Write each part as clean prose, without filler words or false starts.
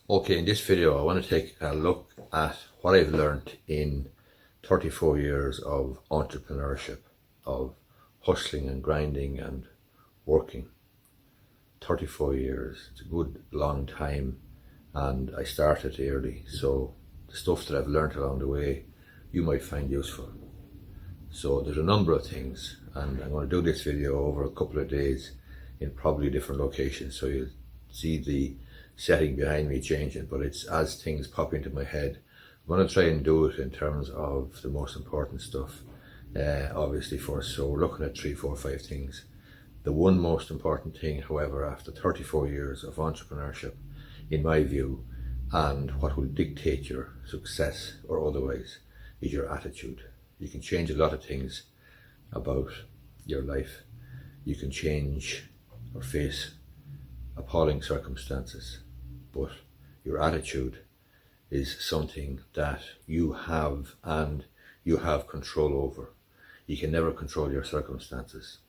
Okay, in this video I want to take a look at what I've learned in 34 years of entrepreneurship, of hustling and grinding and working. 34 years, it's a good long time, and I started early, so the stuff that I've learned along the way you might find useful. So there's a number of things, and I'm going to do this video over a couple of days in probably different locations, so you'll see the setting behind me changing, but it's as things pop into my head. I'm going to try and do it in terms of the most important stuff, obviously first. So we're looking at 3, 4, 5 things. The one most important thing, however, after 34 years of entrepreneurship, in my view, and what will dictate your success or otherwise, is your attitude. You can change a lot of things about your life. You can change or face appalling circumstances, but your attitude is something that you have and you have control over. You can never control your circumstances,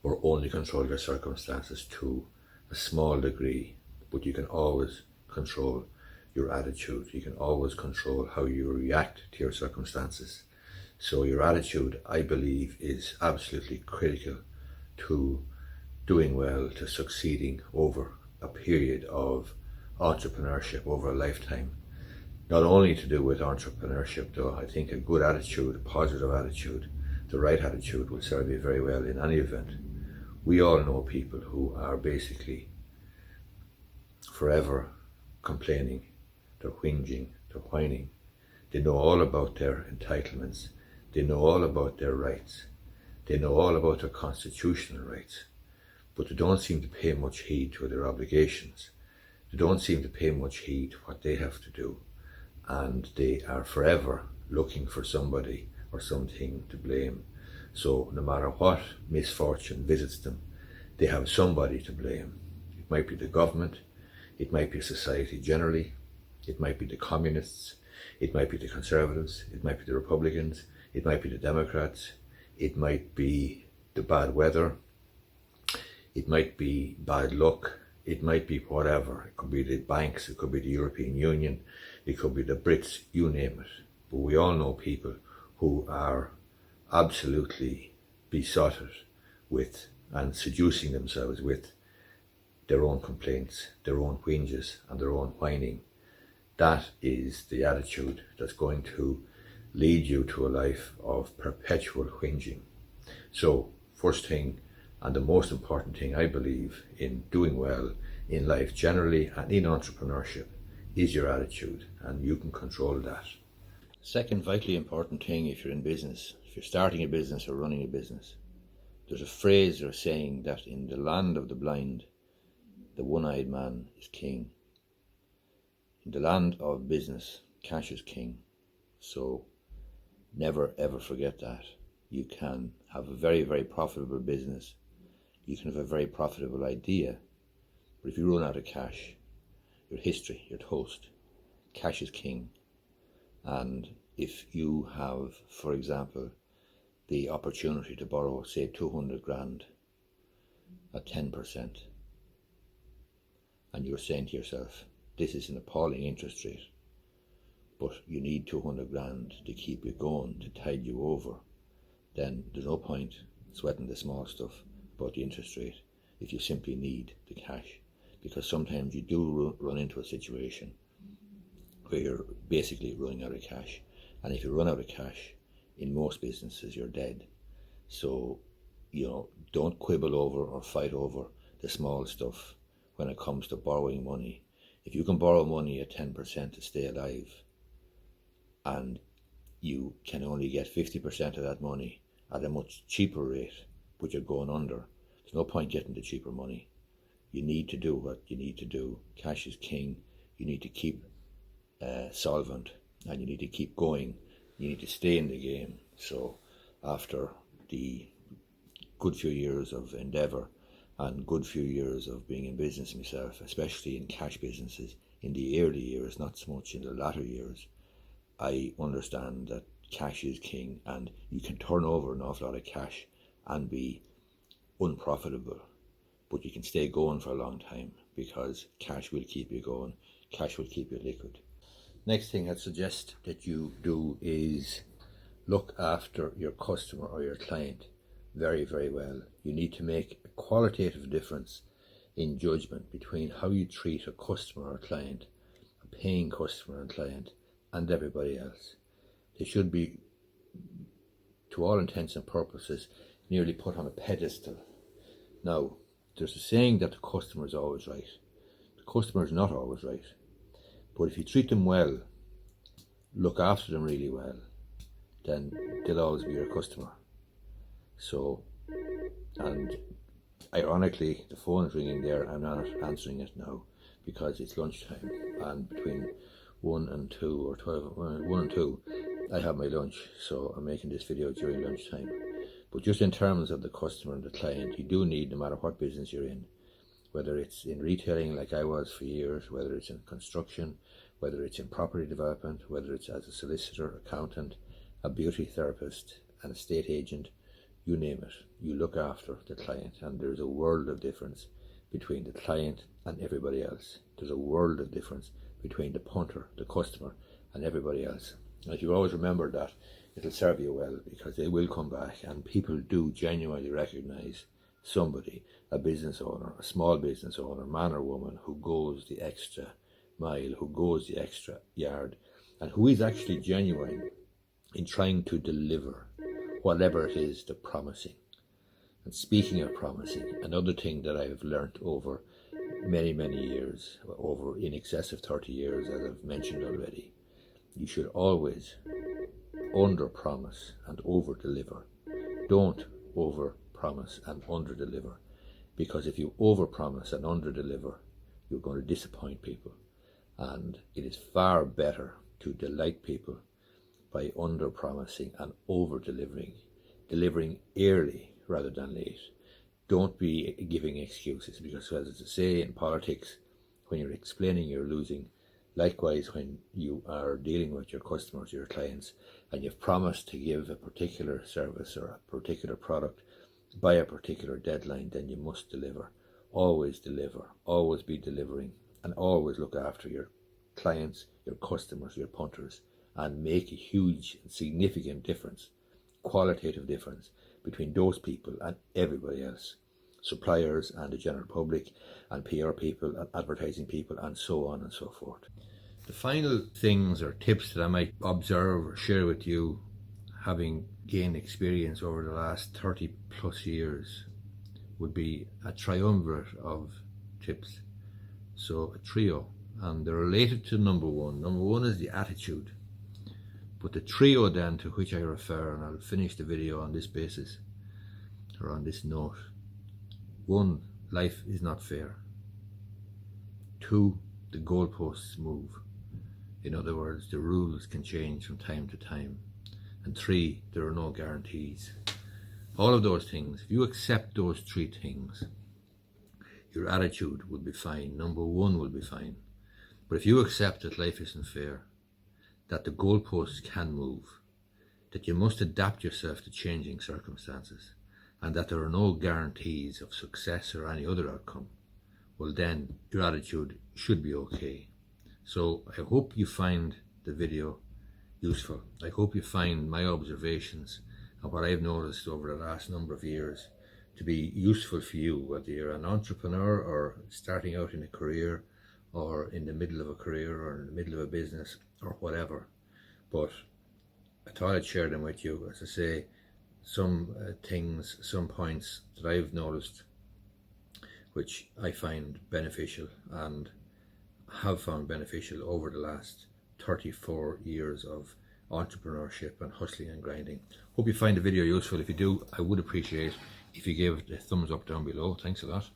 or only control your circumstances to a small degree, but you can always control your attitude. You can always control how you react to your circumstances. So your attitude, I believe, is absolutely critical to doing well, to succeeding over a period of entrepreneurship, over a lifetime. Not only to do with entrepreneurship though, I think a good attitude, a positive attitude, the right attitude will serve you very well in any event. We all know people who are basically forever complaining, they're whinging, they're whining. They know all about their entitlements, they know all about their rights, they know all about their constitutional rights, but they don't seem to pay much heed to their obligations. They don't seem to pay much heed to what they have to do, and they are forever looking for somebody or something to blame. So no matter what misfortune visits them, they have somebody to blame. It might be the government, it might be society generally, it might be the communists, it might be the conservatives, it might be the Republicans, it might be the Democrats, it might be the bad weather, it might be bad luck, it might be whatever. It could be the banks, it could be the European Union, it could be the Brits, you name it. But we all know people who are absolutely besotted with and seducing themselves with their own complaints, their own whinges and their own whining. That is the attitude that's going to lead you to a life of perpetual whinging. So first thing, and the most important thing I believe in doing well in life generally and in entrepreneurship, is your attitude, and you can control that. Second vitally important thing, if you're in business, if you're starting a business or running a business, there's a phrase or a saying that in the land of the blind, the one-eyed man is king. In the land of business, cash is king. So never ever forget that. You can have a very, very profitable business. You can have a very profitable idea, but if you run out of cash, your history, you're toast. Cash is king. And if you have, for example, the opportunity to borrow, say, 200 grand at 10%, and you're saying to yourself, this is an appalling interest rate, but you need 200 grand to keep you going, to tide you over, then there's no point sweating the small stuff about the interest rate if you simply need the cash. Because sometimes you do run into a situation where you're basically running out of cash, and if you run out of cash, in most businesses you're dead. So don't quibble over or fight over the small stuff when it comes to borrowing money. If you can borrow money at 10% to stay alive, and you can only get 50% of that money at a much cheaper rate, but you're going under, there's no point getting the cheaper money. You need to do what you need to do. Cash is king. You need to keep solvent, and you need to keep going. You need to stay in the game. So after the good few years of endeavour and good few years of being in business myself, especially in cash businesses, in the early years, not so much in the latter years, I understand that cash is king, and you can turn over an awful lot of cash and be unprofitable, but you can stay going for a long time because cash will keep you going, cash will keep you liquid. Next thing I'd suggest that you do is look after your customer or your client very, very well. You need to make a qualitative difference in judgment between how you treat a customer or client, a paying customer and client, and everybody else. They should be, to all intents and purposes, nearly put on a pedestal. Now, there's a saying that the customer is always right. The customer is not always right. But if you treat them well, look after them really well, then they'll always be your customer. So, and ironically, the phone is ringing there. I'm not answering it now because it's lunchtime, and between 1 and 2 or 12, 1 and 2, I have my lunch, so I'm making this video during lunchtime. But just in terms of the customer and the client, you do need, no matter what business you're in, whether it's in retailing like I was for years, whether it's in construction, whether it's in property development, whether it's as a solicitor, accountant, a beauty therapist, an estate agent, you name it, you look after the client. And there's a world of difference between the client and everybody else. There's a world of difference between the punter, the customer, and everybody else. And if you always remember that, it'll serve you well, because they will come back, and people do genuinely recognize somebody, a business owner, a small business owner, man or woman, who goes the extra mile, who goes the extra yard, and who is actually genuine in trying to deliver whatever it is they're promising. And speaking of promising, another thing that I've learnt over many, many years, over in excess of 30 years, as I've mentioned already, you should always under-promise and over-deliver. Don't over-promise and under-deliver, because if you over-promise and under-deliver, you're going to disappoint people. And it is far better to delight people by under-promising and over-delivering, delivering early rather than late. Don't be giving excuses, because as I say in politics, when you're explaining, you're losing. Likewise, when you are dealing with your customers, your clients, and you've promised to give a particular service or a particular product by a particular deadline, then you must deliver. Always deliver, always be delivering, and always look after your clients, your customers, your punters, and make a huge and significant difference, qualitative difference, between those people and everybody else, suppliers and the general public, and PR people and advertising people, and so on and so forth. The final things or tips that I might observe or share with you, having gained experience over the last 30 plus years, would be a triumvirate of tips. So a trio, and they're related to number one. Number one is the attitude. But the trio then to which I refer, and I'll finish the video on this basis, or on this note. 1, life is not fair. 2, the goalposts move. In other words, the rules can change from time to time. And 3, there are no guarantees. All of those things, if you accept those 3 things, your attitude will be fine. Number 1 will be fine. But if you accept that life isn't fair, that the goalposts can move, that you must adapt yourself to changing circumstances, and that there are no guarantees of success or any other outcome, well then your attitude should be okay. So I hope you find the video useful. I hope you find my observations and what I've noticed over the last number of years to be useful for you, whether you're an entrepreneur or starting out in a career, or in the middle of a career, or in the middle of a business, or whatever. But I thought I'd share them with you. As I say, some things, some points that I've noticed which I find beneficial and have found beneficial over the last 34 years of entrepreneurship and hustling and grinding. Hope you find the video useful. If you do, I would appreciate if you gave it a thumbs up down below. Thanks a lot.